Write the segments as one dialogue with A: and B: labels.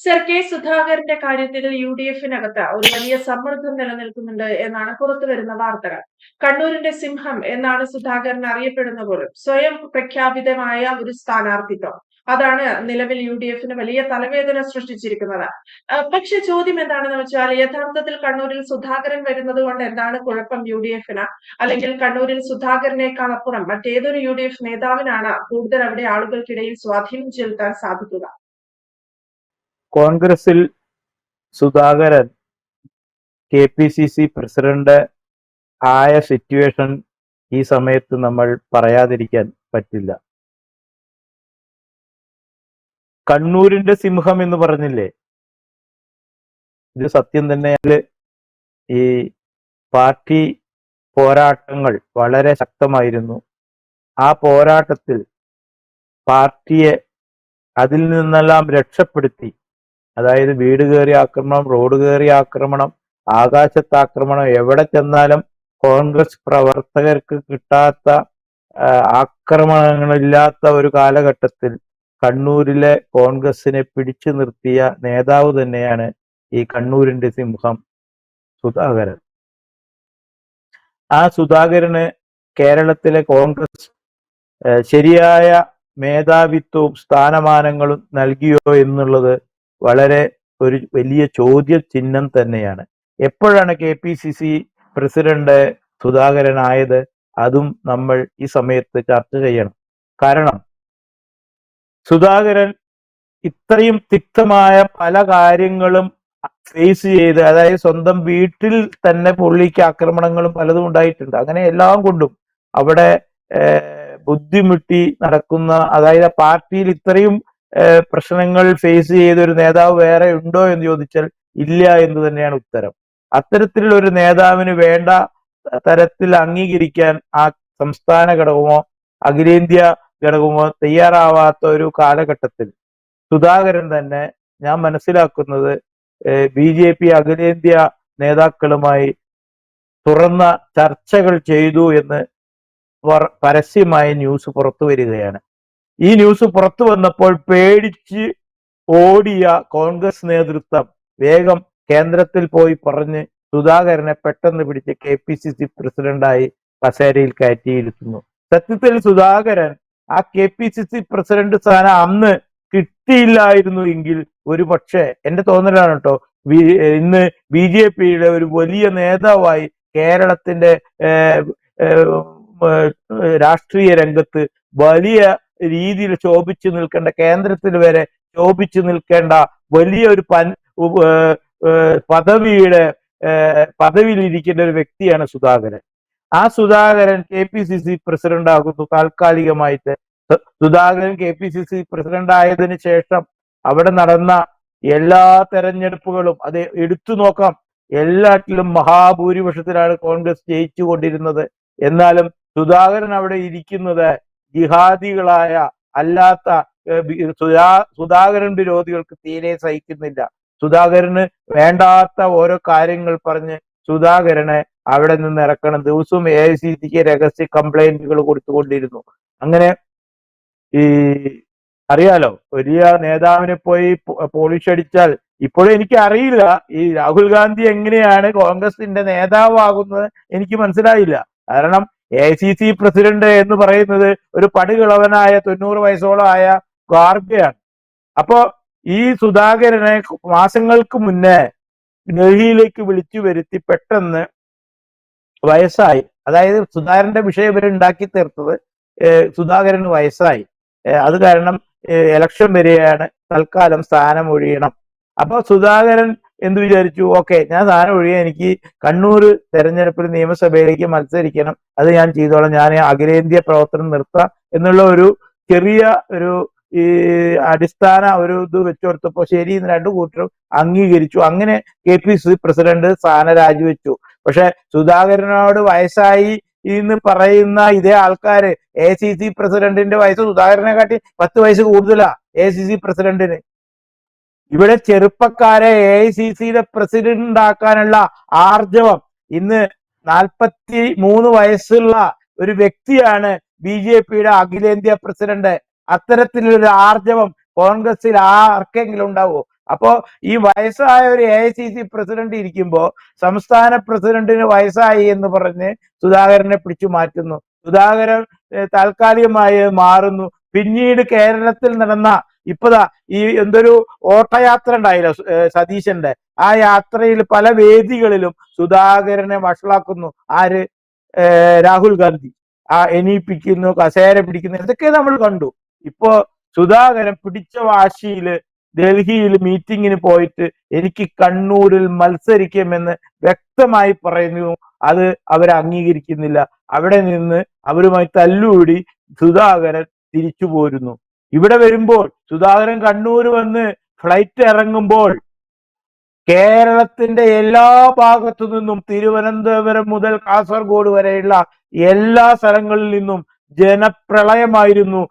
A: Sir K സുധാകരന്റെ കാര്യത്തിൽ യു.ഡി.എഫിനകത്ത് ഒരു വലിയ സമ്മർദ്ദം നിലനിൽക്കുന്നുണ്ട് എന്നാണ് പുറത്തുവരുന്ന വാർത്തകൾ. കണ്ണൂരിന്റെ സിംഹം എന്നാണ് സുധാകരൻ അറിയപ്പെടുന്ന പോലും സ്വയം പ്രഖ്യാപിതമായ ഒരു സ്ഥാനാർത്ഥിത്വം അതാണ് നിലവിൽ യു.ഡി.എഫിന് വലിയ തലവേദന സൃഷ്ടിച്ചിരിക്കുന്നത്. പക്ഷെ ചോദ്യം എന്താണെന്ന് വെച്ചാൽ യഥാർത്ഥത്തിൽ കണ്ണൂരിൽ സുധാകരൻ വരുന്നത് കൊണ്ട് എന്താണ് കുഴപ്പം യു.ഡി.എഫിന്? അല്ലെങ്കിൽ കണ്ണൂരിൽ സുധാകരനേക്കാൾ അപ്പുറം മറ്റേതൊരു യു.ഡി.എഫ് നേതാവിനാണ് കൂടുതൽ അവിടെ ആളുകൾക്കിടയിൽ സ്വാധീനം ചെലുത്താൻ സാധിക്കുക?
B: കോൺഗ്രസിൽ സുധാകരൻ KPCC പ്രസിഡന്റ് ആയ സിറ്റുവേഷൻ ഈ സമയത്ത് നമ്മൾ പറയാതിരിക്കാൻ പറ്റില്ല. കണ്ണൂരിന്റെ സിംഹം എന്ന് പറഞ്ഞില്ലേ, ഇത് സത്യം തന്നെയാണ്. ഈ പാർട്ടി പോരാട്ടങ്ങൾ വളരെ ശക്തമായിരുന്നു. ആ പോരാട്ടത്തിൽ പാർട്ടിയെ അതിൽ നിന്നെല്ലാം രക്ഷപ്പെടുത്തി, അതായത് വീട് കയറി ആക്രമണം, റോഡ് കയറി ആക്രമണം, ആകാശത്ത് ആക്രമണം, എവിടെ ചെന്നാലും കോൺഗ്രസ് പ്രവർത്തകർക്ക് കിട്ടാത്ത ആക്രമണങ്ങളില്ലാത്ത ഒരു കാലഘട്ടത്തിൽ കണ്ണൂരിലെ കോൺഗ്രസിനെ പിടിച്ചു നിർത്തിയ നേതാവ് തന്നെയാണ് ഈ കണ്ണൂരിന്റെ സിംഹം സുധാകരൻ. ആ സുധാകരന് കേരളത്തിലെ കോൺഗ്രസ് ശരിയായ മേധാവിത്വവും സ്ഥാനമാനങ്ങളും നൽകിയോ എന്നുള്ളത് വളരെ ഒരു വലിയ ചോദ്യചിഹ്നം തന്നെയാണ്. എപ്പോഴാണ് KPCC പ്രസിഡന്റ് സുധാകരനായത്? അതും നമ്മൾ ഈ സമയത്ത് ചർച്ച ചെയ്യണം. കാരണം സുധാകരൻ ഇത്രയും തിക്തമായ പല കാര്യങ്ങളും ഫേസ് ചെയ്ത്, അതായത് സ്വന്തം വീട്ടിൽ തന്നെ പുള്ളിക്ക് ആക്രമണങ്ങളും പലതും ഉണ്ടായിട്ടുണ്ട്. അങ്ങനെ എല്ലാം കൊണ്ടും അവിടെ ബുദ്ധിമുട്ടി നടക്കുന്ന, അതായത് പാർട്ടിയിൽ ഇത്രയും പ്രശ്നങ്ങൾ ഫേസ് ചെയ്ത ഒരു നേതാവ് വേറെ ഉണ്ടോ എന്ന് ചോദിച്ചാൽ ഇല്ല എന്ന് തന്നെയാണ് ഉത്തരം. അത്തരത്തിലുള്ള ഒരു നേതാവിന് വേണ്ട തരത്തിൽ അംഗീകരിക്കാൻ ആ സംസ്ഥാന ഘടകമോ അഖിലേന്ത്യാ ഘടകമോ തയ്യാറാവാത്ത ഒരു കാലഘട്ടത്തിൽ സുധാകരൻ തന്നെ, ഞാൻ മനസ്സിലാക്കുന്നത്, BJP അഖിലേന്ത്യാ നേതാക്കളുമായി തുറന്ന ചർച്ചകൾ ചെയ്തു എന്ന് പരസ്യമായി ന്യൂസ് പുറത്തു വരികയാണ്. ഈ ന്യൂസ് പുറത്തു വന്നപ്പോൾ പേടിച്ച് ഓടിയ കോൺഗ്രസ് നേതൃത്വം വേഗം കേന്ദ്രത്തിൽ പോയി പറഞ്ഞ് സുധാകരനെ പെട്ടെന്ന് പിടിച്ച് KPCC പ്രസിഡന്റായി കസേരയിൽ കയറ്റിയിരുത്തുന്നു. സത്യത്തിൽ സുധാകരൻ ആ KPCC പ്രസിഡന്റ് സ്ഥാനം അന്ന് കിട്ടിയില്ലായിരുന്നു എങ്കിൽ ഒരു പക്ഷേ, എന്റെ തോന്നലാണ് കേട്ടോ, ഇന്ന് BJPയുടെ ഒരു വലിയ നേതാവായി കേരളത്തിന്റെ രാഷ്ട്രീയ രംഗത്ത് വലിയ രീതിയിൽ ശോഭിച്ചു നിൽക്കേണ്ട, കേന്ദ്രത്തിൽ വരെ ശോഭിച്ചു നിൽക്കേണ്ട വലിയൊരു പദവിയിലിരിക്കേണ്ട ഒരു വ്യക്തിയാണ് സുധാകരൻ. ആ സുധാകരൻ KPCC പ്രസിഡന്റ് ആകുന്നു താൽക്കാലികമായിട്ട്. സുധാകരൻ KPCC പ്രസിഡന്റ് ആയതിനു ശേഷം അവിടെ നടന്ന എല്ലാ തെരഞ്ഞെടുപ്പുകളും അത് എടുത്തു നോക്കാം, എല്ലാറ്റിലും മഹാഭൂരിപക്ഷത്തിലാണ് കോൺഗ്രസ് ജയിച്ചു കൊണ്ടിരുന്നത്. എന്നാലും സുധാകരൻ അവിടെ ഇരിക്കുന്നത് ജിഹാദികളായ അല്ലാത്ത സുധാകരൻ വിരോധികൾക്ക് തീരെ സഹിക്കുന്നില്ല. സുധാകരന് വേണ്ടാത്ത ഓരോ കാര്യങ്ങൾ പറഞ്ഞ് സുധാകരനെ അവിടെ നിന്ന് ഇറക്കണം. ദിവസവും AICCക്ക് രഹസ്യ കംപ്ലൈന്റുകൾ കൊടുത്തുകൊണ്ടിരുന്നു. അങ്ങനെ ഈ അറിയാലോ, വലിയ നേതാവിനെ പോയി പോളിഷ് അടിച്ചാൽ, ഇപ്പോഴും എനിക്ക് അറിയില്ല ഈ രാഹുൽ ഗാന്ധി എങ്ങനെയാണ് കോൺഗ്രസിന്റെ നേതാവാകുന്നത് എനിക്ക് മനസ്സിലായില്ല. കാരണം AICC പ്രസിഡന്റ് എന്ന് പറയുന്നത് ഒരു പടുകിളവനായ 90 വയസ്സോളം ആയ ഖാർഗെയാണ്. അപ്പോ ഈ സുധാകരനെ മാസങ്ങൾക്ക് മുന്നേ ഡൽഹിയിലേക്ക് വിളിച്ചു വരുത്തി പെട്ടെന്ന് വയസ്സായി, അതായത് സുധാകരന്റെ വിഷയം ഇവർ ഉണ്ടാക്കി തീർത്തത് സുധാകരന് വയസ്സായി, അത് കാരണം ഇലക്ഷൻ വരികയാണ്, തൽക്കാലം സ്ഥാനം ഒഴിയണം. അപ്പൊ സുധാകരൻ എന്ത് വിചാരിച്ചു? ഓക്കെ, ഞാൻ സ്ഥാനം ഒഴിയാൻ, എനിക്ക് കണ്ണൂർ തെരഞ്ഞെടുപ്പിൽ നിയമസഭയിലേക്ക് മത്സരിക്കണം, അത് ഞാൻ ചെയ്തോളാം, ഞാൻ അഖിലേന്ത്യാ പ്രവർത്തനം നിർത്താം എന്നുള്ള ഒരു ചെറിയ ഒരു ഈ അടിസ്ഥാന ഒരു ഇത് വെച്ചു കൊടുത്തപ്പോ ശരി എന്ന് രണ്ടു കൂട്ടരും അംഗീകരിച്ചു. അങ്ങനെ KPCC പ്രസിഡന്റ് സ്ഥാനം രാജിവെച്ചു. പക്ഷെ സുധാകരനോട് വയസ്സായി എന്ന് പറയുന്ന ഇതേ ആൾക്കാര് AICC പ്രസിഡന്റിന്റെ വയസ്സ് സുധാകരനെ കാട്ടി 10 വയസ്സ് കൂടുതലാ AICC പ്രസിഡന്റിന്. ഇവിടെ ചെറുപ്പക്കാരെ AICCയുടെ പ്രസിഡന്റ് ആക്കാനുള്ള ആർജവം ഇന്ന് 43 വയസ്സുള്ള ഒരു വ്യക്തിയാണ് BJPയുടെ അഖിലേന്ത്യാ പ്രസിഡന്റ്. അത്തരത്തിലൊരു ആർജവം കോൺഗ്രസിൽ ആർക്കെങ്കിലും ഉണ്ടാവോ? അപ്പോ ഈ വയസ്സായ ഒരു AICC പ്രസിഡന്റ് ഇരിക്കുമ്പോ സംസ്ഥാന പ്രസിഡന്റിന് വയസ്സായി എന്ന് പറഞ്ഞ് സുധാകരനെ പിടിച്ചു മാറ്റുന്നു. സുധാകരൻ താൽക്കാലികമായി മാറുന്നു. പിന്നീട് കേരളത്തിൽ നടന്ന ഇപ്പതാ ഈ എന്തൊരു ഓട്ടയാത്ര ഉണ്ടായില്ല സതീശന്റെ, ആ യാത്രയിൽ പല വേദികളിലും സുധാകരനെ വഷളാക്കുന്നു. ആര്? രാഹുൽ ഗാന്ധി എണീപ്പിക്കുന്നു, കസേര പിടിക്കുന്നു, ഇതൊക്കെ നമ്മൾ കണ്ടു. ഇപ്പോ സുധാകരൻ പിടിച്ച വാശിയില് ഡൽഹിയിൽ മീറ്റിങ്ങിന് പോയിട്ട് എനിക്ക് കണ്ണൂരിൽ മത്സരിക്കുമെന്ന് വ്യക്തമായി പറയുന്നു. അത് അവർ അംഗീകരിക്കുന്നില്ല. അവിടെ നിന്ന് അവരുമായി തല്ലുകൂടി സുധാകരൻ തിരിച്ചു പോരുന്നു. ഇവിടെ വരുമ്പോൾ സുധാകരൻ കണ്ണൂർ വന്ന് ഫ്ലൈറ്റ് ഇറങ്ങുമ്പോൾ കേരളത്തിന്റെ എല്ലാ ഭാഗത്തു നിന്നും തിരുവനന്തപുരം മുതൽ കാസർഗോഡ് വരെയുള്ള എല്ലാ സ്ഥലങ്ങളിൽ നിന്നും ജനപ്രളയമായിരുന്നു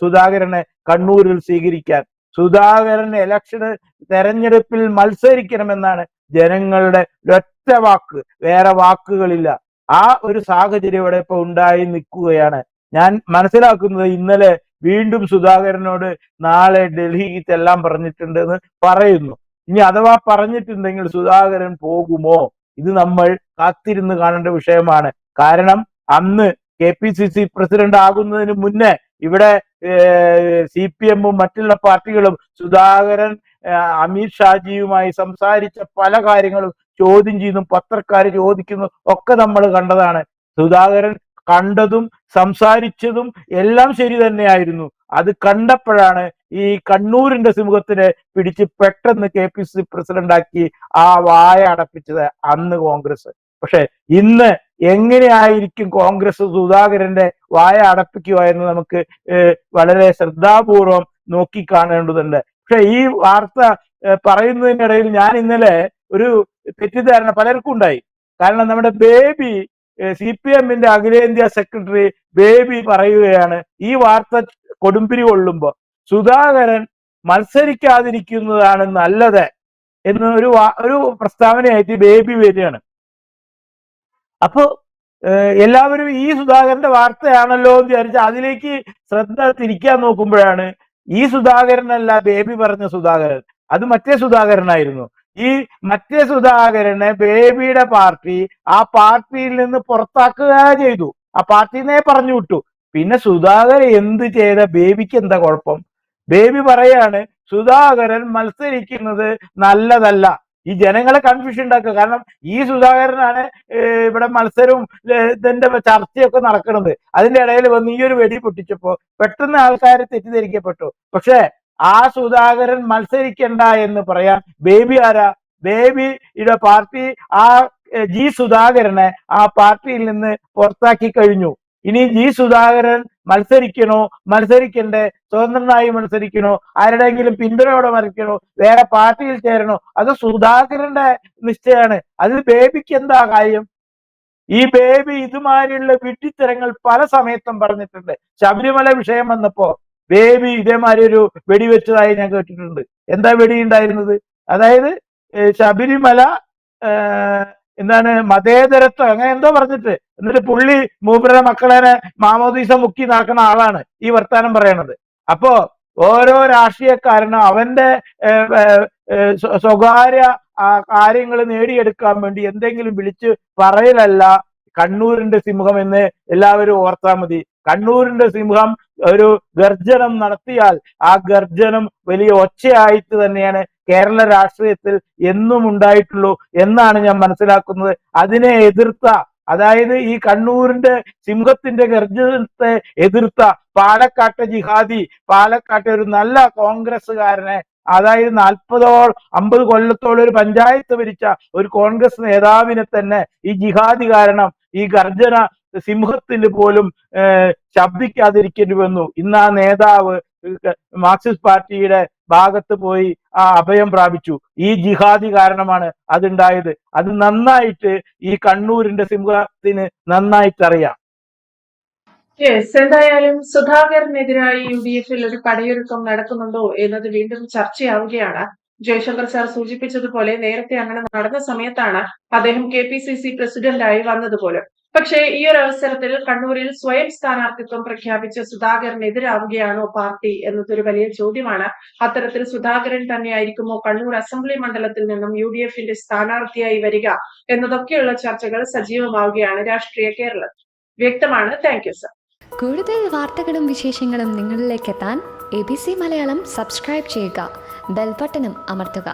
B: സുധാകരനെ കണ്ണൂരിൽ സ്വീകരിക്കാൻ. സുധാകരൻ തെരഞ്ഞെടുപ്പിൽ മത്സരിക്കണമെന്നാണ് ജനങ്ങളുടെ ഒരൊറ്റ വാക്ക്, വേറെ വാക്കുകളില്ല. ആ ഒരു സാഹചര്യം ഇവിടെ ഇപ്പൊ ഉണ്ടായി നിൽക്കുകയാണ്. ഞാൻ മനസ്സിലാക്കുന്നത് ഇന്നലെ വീണ്ടും സുധാകരനോട് നാളെ ഡൽഹിക്ക് ചെല്ലാൻ പറഞ്ഞിട്ടുണ്ടെന്ന് പറയുന്നു. ഇനി അഥവാ പറഞ്ഞിട്ടുണ്ടെങ്കിൽ സുധാകരൻ പോകുമോ? ഇത് നമ്മൾ കാത്തിരുന്ന് കാണേണ്ട വിഷയമാണ്. കാരണം അന്ന് KPCC പ്രസിഡന്റ് ആകുന്നതിന് മുന്നേ ഇവിടെ CPM-ഉം മറ്റുള്ള പാർട്ടികളും സുധാകരൻ അമിത് ഷാജിയുമായി സംസാരിച്ച പല കാര്യങ്ങളും ചോദ്യം ചെയ്യുന്നു, പത്രക്കാർ ചോദിക്കുന്നു ഒക്കെ നമ്മൾ കണ്ടതാണ്. സുധാകരൻ കണ്ടതും സംസാരിച്ചതും എല്ലാം ശരി തന്നെയായിരുന്നു. അത് കണ്ടപ്പോഴാണ് ഈ കണ്ണൂരിന്റെ സിംഹത്തിനെ പിടിച്ച് പെട്ടെന്ന് KPCC പ്രസിഡന്റാക്കി ആ വായ അടപ്പിച്ചത് അന്ന് കോൺഗ്രസ്. പക്ഷെ ഇന്ന് എങ്ങനെയായിരിക്കും കോൺഗ്രസ് സുധാകരന്റെ വായ അടപ്പിക്കുക എന്ന് നമുക്ക് വളരെ ശ്രദ്ധാപൂർവം നോക്കിക്കാണേണ്ടതുണ്ട്. പക്ഷെ ഈ വാർത്ത പറയുന്നതിനിടയിൽ ഞാൻ ഇന്നലെ ഒരു തെറ്റിദ്ധാരണ പലർക്കും ഉണ്ടായി. കാരണം നമ്മുടെ ബേബി CPM-ന്റെ അഖിലേന്ത്യാ സെക്രട്ടറി ബേബി പറയുകയാണ്, ഈ വാർത്ത കൊടുമ്പിരി കൊള്ളുമ്പോ സുധാകരൻ മത്സരിക്കാതിരിക്കുന്നതാണ് നല്ലത് എന്ന് ഒരു പ്രസ്താവനയായിട്ട് ബേബി വരികയാണ്. അപ്പോ എല്ലാവരും ഈ സുധാകരന്റെ വാർത്തയാണല്ലോ എന്ന് വിചാരിച്ച് അതിലേക്ക് ശ്രദ്ധ തിരിക്കാൻ നോക്കുമ്പോഴാണ് ഈ സുധാകരനല്ല ബേബി പറഞ്ഞ സുധാകരൻ, അത് മറ്റേ സുധാകരനായിരുന്നു. ഈ മറ്റേ സുധാകരനെ ബേബിയുടെ പാർട്ടി ആ പാർട്ടിയിൽ നിന്ന് പുറത്താക്കുക ചെയ്തു. ആ പാർട്ടിനെ പറഞ്ഞു വിട്ടു. പിന്നെ സുധാകരൻ എന്ത് ചെയ്ത ബേബിക്ക് എന്താ കുഴപ്പം? ബേബി പറയാണ് സുധാകരൻ മത്സരിക്കുന്നത് നല്ലതല്ല. ഈ ജനങ്ങളെ കൺഫ്യൂഷൻ ഉണ്ടാക്കുക. കാരണം ഈ സുധാകരനാണ് ഇവിടെ മത്സരവും ഇതിന്റെ ചർച്ചയൊക്കെ നടക്കുന്നത്. അതിന്റെ ഇടയിൽ വന്ന് ഈ ഒരു വെടി പൊട്ടിച്ചപ്പോ പെട്ടെന്ന് ആൾക്കാർ തെറ്റിദ്ധരിക്കപ്പെട്ടു. പക്ഷെ ആ സുധാകരൻ മത്സരിക്കണ്ട എന്ന് പറയാൻ ബേബി ആരാ? ബേബിയുടെ പാർട്ടി ആ സുധാകരനെ ആ പാർട്ടിയിൽ നിന്ന് പുറത്താക്കി കഴിഞ്ഞു. ഇനി സുധാകരൻ മത്സരിക്കണോ, മത്സരിക്കണ്ടേ, സ്വതന്ത്രനായി മത്സരിക്കണോ, ആരുടെയെങ്കിലും പിന്തുണയോടെ മത്സരിക്കണോ, വേറെ പാർട്ടിയിൽ ചേരണോ, അത് സുധാകരന്റെ നിശ്ചയമാണ്. അതിൽ ബേബിക്ക് എന്താ കാര്യം? ഈ ബേബി ഇതുമാതിരിയുള്ള വിഡ്ഢിത്തരങ്ങൾ പല സമയത്തും പറഞ്ഞിട്ടുണ്ട്. ശബരിമല വിഷയം വന്നപ്പോ ബേബി ഇതേമാതിരി ഒരു വെടിവെച്ചതായി ഞാൻ കേട്ടിട്ടുണ്ട്. എന്താ വെടി ഉണ്ടായിരുന്നത്? അതായത് ശബരിമല എന്താണ് മതേതരത്വം അങ്ങനെ എന്തോ പറഞ്ഞിട്ട്, എന്നിട്ട് പുള്ളി മൂപ്പരുടെ മക്കളെ മാമോദീസ മുക്കി നടക്കുന്ന ആളാണ് ഈ വർത്താനം പറയണത്. അപ്പോ ഓരോ രാഷ്ട്രീയക്കാരനും അവന്റെ സ്വകാര്യ കാര്യങ്ങൾ നേടിയെടുക്കാൻ വേണ്ടി എന്തെങ്കിലും വിളിച്ച് പറയലല്ല കണ്ണൂരിന്റെ സിംഹം എന്ന് എല്ലാവരും ഓർത്താൽ മതി. കണ്ണൂരിന്റെ സിംഹം ഒരു ഗർജനം നടത്തിയാൽ ആ ഗർജനം വലിയ ഒച്ചയായിട്ട് തന്നെയാണ് കേരള രാഷ്ട്രീയത്തിൽ എന്നും ഉണ്ടായിട്ടുള്ളൂ എന്നാണ് ഞാൻ മനസ്സിലാക്കുന്നത്. അതിനെ എതിർത്ത, അതായത് ഈ കണ്ണൂരിന്റെ സിംഹത്തിന്റെ ഗർജനത്തെ എതിർത്ത പാലക്കാട്ടെ ജിഹാദി, പാലക്കാട്ടെ ഒരു നല്ല കോൺഗ്രസ്സുകാരനെ, അതായത് 40-50 കൊല്ലത്തോളം ഒരു പഞ്ചായത്ത് ഭരിച്ച ഒരു കോൺഗ്രസ് നേതാവിനെ തന്നെ ഈ ജിഹാദി കാരണം ഈ ഗർജന സിംഹത്തിന് പോലും ശബ്ദിക്കാതിരിക്കേണ്ടി വന്നു. ഇന്ന് ആ നേതാവ് മാർക്സിസ്റ്റ് പാർട്ടിയുടെ ഭാഗത്ത് പോയി ആ അഭയം പ്രാപിച്ചു. ഈ ജിഹാദി കാരണമാണ് അതുണ്ടായത്. അത് നന്നായിട്ട് ഈ കണ്ണൂരിന്റെ സിംഹത്തിന് നന്നായിട്ട് അറിയാം.
A: എന്തായാലും സുധാകരനെതിരായി UDF-ൽ ഒരു പടയൊരുക്കം നടക്കുന്നുണ്ടോ എന്നത് വീണ്ടും ചർച്ചയാവുകയാണ്. ജയശങ്കർ സാർ സൂചിപ്പിച്ചതുപോലെ നേരത്തെ അങ്ങനെ നടന്ന സമയത്താണ് അദ്ദേഹം KPCC പ്രസിഡന്റായി വന്നതുപോലും. പക്ഷേ ഈ ഒരു അവസരത്തിൽ കണ്ണൂരിൽ സ്വയം സ്ഥാനാർത്ഥിത്വം പ്രഖ്യാപിച്ച സുധാകരനെതിരാവുകയാണോ പാർട്ടി എന്നതൊരു വലിയ ചോദ്യമാണ്. അത്തരത്തിൽ സുധാകരൻ തന്നെയായിരിക്കുമോ കണ്ണൂർ അസംബ്ലി മണ്ഡലത്തിൽ നിന്നും UDFന്റെ സ്ഥാനാർത്ഥിയായി വരിക എന്നതൊക്കെയുള്ള ചർച്ചകൾ സജീവമാവുകയാണ് രാഷ്ട്രീയ കേരളത്തിൽ. വ്യക്തമാണ്. Thank you sir.
C: കൂടുതൽ വാർത്തകളും വിശേഷങ്ങളും നിങ്ങളിലേക്ക് എത്താൻ ABC മലയാളം സബ്സ്ക്രൈബ് ചെയ്യുക, ബെൽബട്ടനും അമർത്തുക.